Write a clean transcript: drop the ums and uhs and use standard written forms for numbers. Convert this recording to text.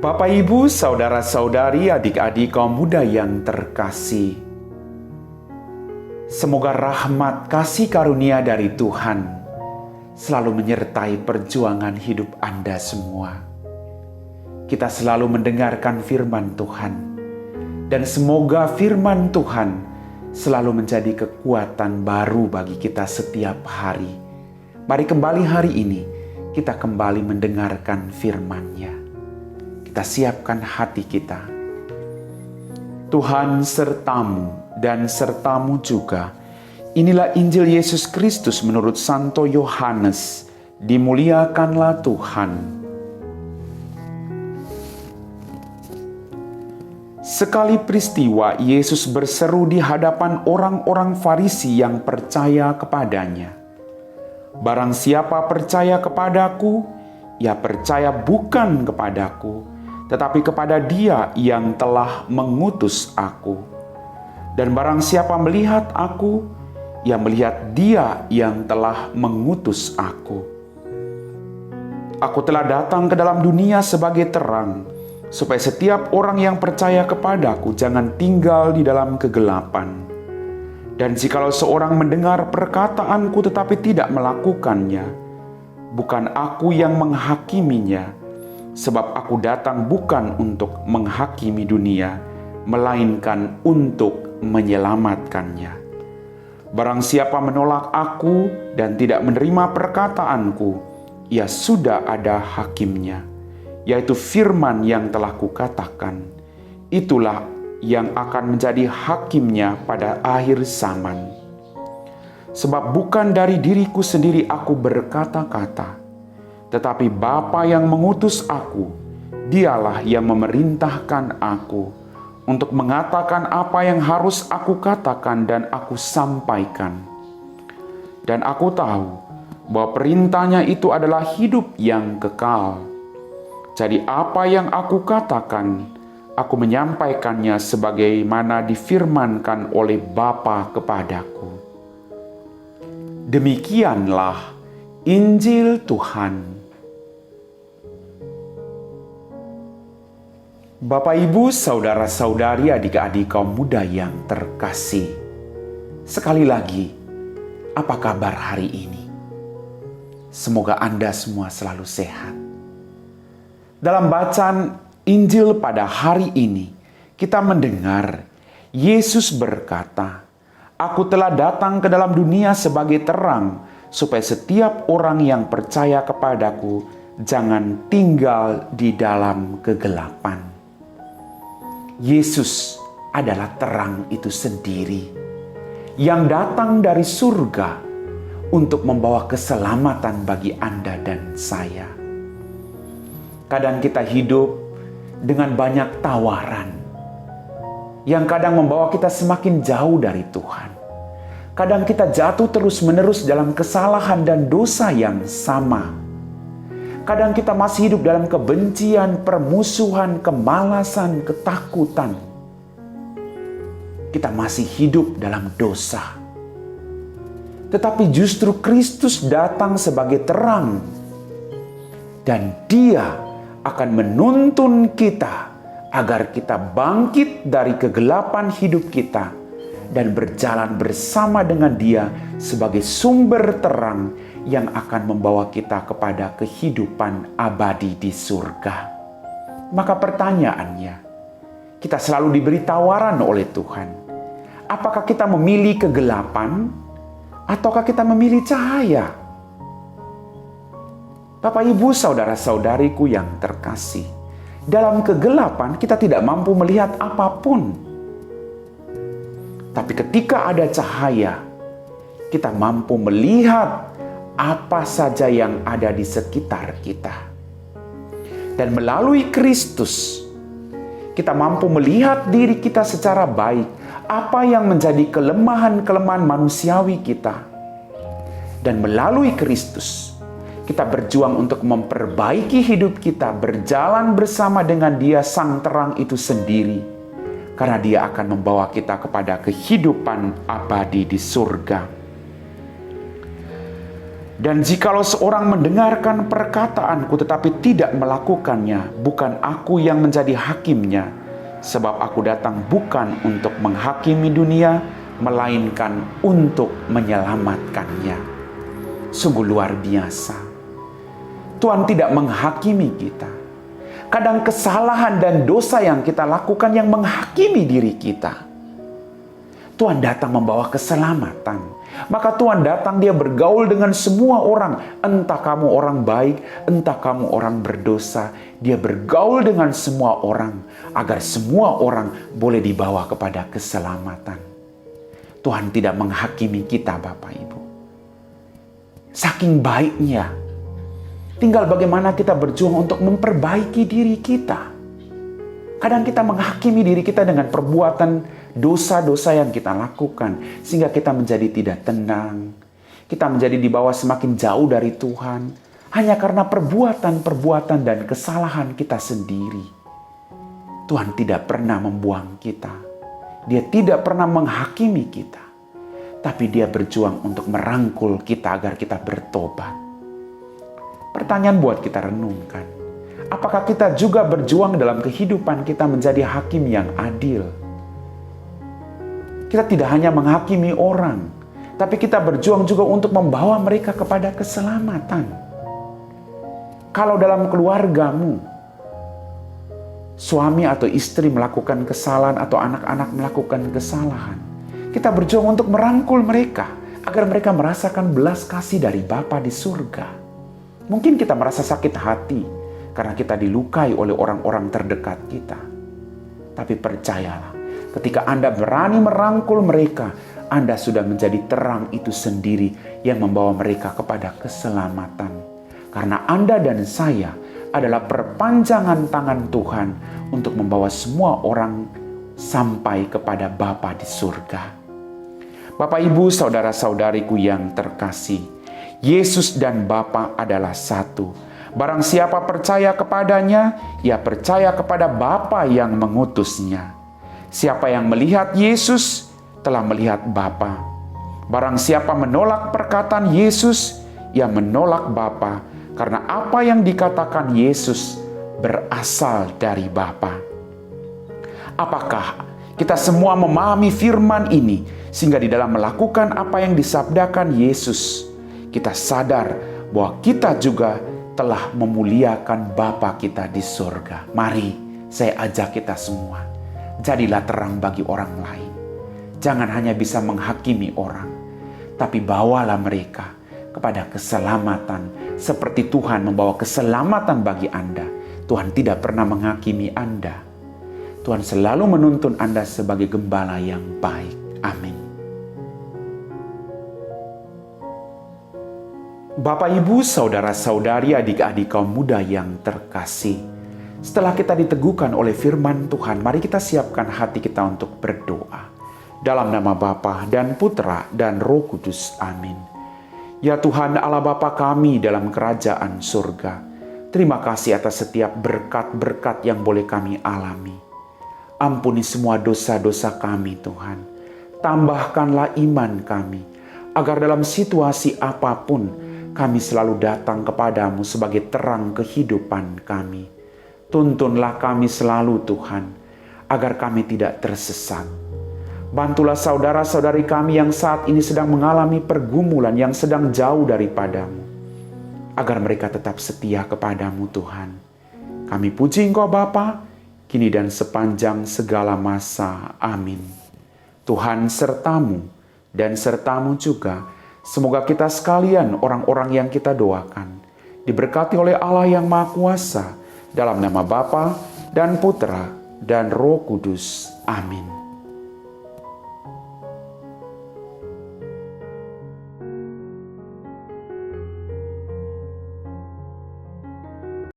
Bapak, Ibu, saudara-saudari, adik-adik kaum muda yang terkasih. Semoga rahmat kasih karunia dari Tuhan selalu menyertai perjuangan hidup Anda semua. Kita selalu mendengarkan firman Tuhan, dan semoga firman Tuhan selalu menjadi kekuatan baru bagi kita setiap hari. Mari kembali hari ini, kita kembali mendengarkan firman-Nya. Kita siapkan hati kita. Tuhan sertamu dan sertamu juga. Inilah Injil Yesus Kristus menurut Santo Yohanes. Dimuliakanlah Tuhan. Sekali peristiwa, Yesus berseru di hadapan orang-orang Farisi yang percaya kepadanya. Barang siapa percaya kepadaku, ia percaya bukan kepadaku, tetapi kepada Dia yang telah mengutus aku. Dan barang siapa melihat aku, ia melihat Dia yang telah mengutus aku. Aku telah datang ke dalam dunia sebagai terang, supaya setiap orang yang percaya kepadaku jangan tinggal di dalam kegelapan. Dan jikalau seorang mendengar perkataanku tetapi tidak melakukannya, bukan aku yang menghakiminya, sebab aku datang bukan untuk menghakimi dunia, melainkan untuk menyelamatkannya. Barang siapa menolak aku dan tidak menerima perkataanku, ia sudah ada hakimnya, yaitu firman yang telah kukatakan. Itulah yang akan menjadi hakimnya pada akhir zaman. Sebab bukan dari diriku sendiri aku berkata-kata, tetapi Bapa yang mengutus aku, Dialah yang memerintahkan aku untuk mengatakan apa yang harus aku katakan dan aku sampaikan. Dan aku tahu bahwa perintahnya itu adalah hidup yang kekal. Jadi apa yang aku katakan, aku menyampaikannya sebagaimana difirmankan oleh Bapa kepadaku. Demikianlah Injil Tuhan. Bapak, Ibu, saudara-saudari, adik-adik kaum muda yang terkasih. Sekali lagi, apa kabar hari ini? Semoga Anda semua selalu sehat. Dalam bacaan Injil pada hari ini, kita mendengar Yesus berkata, "Aku telah datang ke dalam dunia sebagai terang, supaya setiap orang yang percaya kepadaku jangan tinggal di dalam kegelapan." Yesus adalah terang itu sendiri yang datang dari surga untuk membawa keselamatan bagi Anda dan saya. Kadang kita hidup dengan banyak tawaran yang kadang membawa kita semakin jauh dari Tuhan. Kadang kita jatuh terus-menerus dalam kesalahan dan dosa yang sama. Kadang kita masih hidup dalam kebencian, permusuhan, kemalasan, ketakutan. Kita masih hidup dalam dosa. Tetapi justru Kristus datang sebagai terang. Dan Dia akan menuntun kita agar kita bangkit dari kegelapan hidup kita dan berjalan bersama dengan Dia sebagai sumber terang yang akan membawa kita kepada kehidupan abadi di surga. Maka pertanyaannya, kita selalu diberi tawaran oleh Tuhan. Apakah kita memilih kegelapan ataukah kita memilih cahaya? Bapak, Ibu, saudara-saudariku yang terkasih, dalam kegelapan kita tidak mampu melihat apapun. Tapi ketika ada cahaya, kita mampu melihat apa saja yang ada di sekitar kita. Dan melalui Kristus, kita mampu melihat diri kita secara baik, apa yang menjadi kelemahan-kelemahan manusiawi kita. Dan melalui Kristus, kita berjuang untuk memperbaiki hidup kita, berjalan bersama dengan Dia Sang Terang itu sendiri. Karena Dia akan membawa kita kepada kehidupan abadi di surga. Dan jikalau seorang mendengarkan perkataanku tetapi tidak melakukannya, bukan aku yang menjadi hakimnya, sebab aku datang bukan untuk menghakimi dunia, melainkan untuk menyelamatkannya. Sungguh luar biasa. Tuhan tidak menghakimi kita. Kadang kesalahan dan dosa yang kita lakukan yang menghakimi diri kita. Tuhan datang membawa keselamatan. Maka Tuhan datang, dia bergaul dengan semua orang. Entah kamu orang baik, entah kamu orang berdosa. Dia bergaul dengan semua orang agar semua orang boleh dibawa kepada keselamatan. Tuhan tidak menghakimi kita, Bapak Ibu. Saking baiknya, tinggal bagaimana kita berjuang untuk memperbaiki diri kita. Kadang kita menghakimi diri kita dengan perbuatan dosa-dosa yang kita lakukan, sehingga kita menjadi tidak tenang. Kita menjadi dibawa semakin jauh dari Tuhan, hanya karena perbuatan-perbuatan dan kesalahan kita sendiri. Tuhan tidak pernah membuang kita. Dia tidak pernah menghakimi kita. Tapi dia berjuang untuk merangkul kita agar kita bertobat. Pertanyaan buat kita renungkan. Apakah kita juga berjuang dalam kehidupan kita menjadi hakim yang adil? Kita tidak hanya menghakimi orang, tapi kita berjuang juga untuk membawa mereka kepada keselamatan. Kalau dalam keluargamu, suami atau istri melakukan kesalahan atau anak-anak melakukan kesalahan, kita berjuang untuk merangkul mereka agar mereka merasakan belas kasih dari Bapa di surga. Mungkin kita merasa sakit hati karena kita dilukai oleh orang-orang terdekat kita. Tapi percayalah, ketika Anda berani merangkul mereka, Anda sudah menjadi terang itu sendiri yang membawa mereka kepada keselamatan. Karena Anda dan saya adalah perpanjangan tangan Tuhan untuk membawa semua orang sampai kepada Bapa di surga. Bapak, Ibu, saudara-saudariku yang terkasih, Yesus dan Bapa adalah satu. Barang siapa percaya kepadanya, ia percaya kepada Bapa yang mengutusnya. Siapa yang melihat Yesus telah melihat Bapa. Barang siapa menolak perkataan Yesus, ia menolak Bapa, karena apa yang dikatakan Yesus berasal dari Bapa. Apakah kita semua memahami firman ini, sehingga di dalam melakukan apa yang disabdakan Yesus, kita sadar bahwa kita juga telah memuliakan Bapa kita di surga. Mari saya ajak kita semua, jadilah terang bagi orang lain. Jangan hanya bisa menghakimi orang, tapi bawalah mereka kepada keselamatan. Seperti Tuhan membawa keselamatan bagi Anda. Tuhan tidak pernah menghakimi Anda. Tuhan selalu menuntun Anda sebagai gembala yang baik. Amin. Bapak, Ibu, saudara-saudari, adik-adik kaum muda yang terkasih. Setelah kita diteguhkan oleh firman Tuhan, mari kita siapkan hati kita untuk berdoa. Dalam nama Bapa dan Putra dan Roh Kudus. Amin. Ya Tuhan Allah Bapa kami dalam kerajaan surga, terima kasih atas setiap berkat-berkat yang boleh kami alami. Ampuni semua dosa-dosa kami Tuhan. Tambahkanlah iman kami, agar dalam situasi apapun, kami selalu datang kepadamu sebagai terang kehidupan kami. Tuntunlah kami selalu Tuhan, agar kami tidak tersesat. Bantulah saudara-saudari kami yang saat ini sedang mengalami pergumulan, yang sedang jauh daripadamu, agar mereka tetap setia kepadamu Tuhan. Kami puji Engkau Bapa, kini dan sepanjang segala masa. Amin. Tuhan sertamu dan sertamu juga. Semoga kita sekalian, orang-orang yang kita doakan, diberkati oleh Allah yang Maha Kuasa, dalam nama Bapa dan Putra dan Roh Kudus. Amin.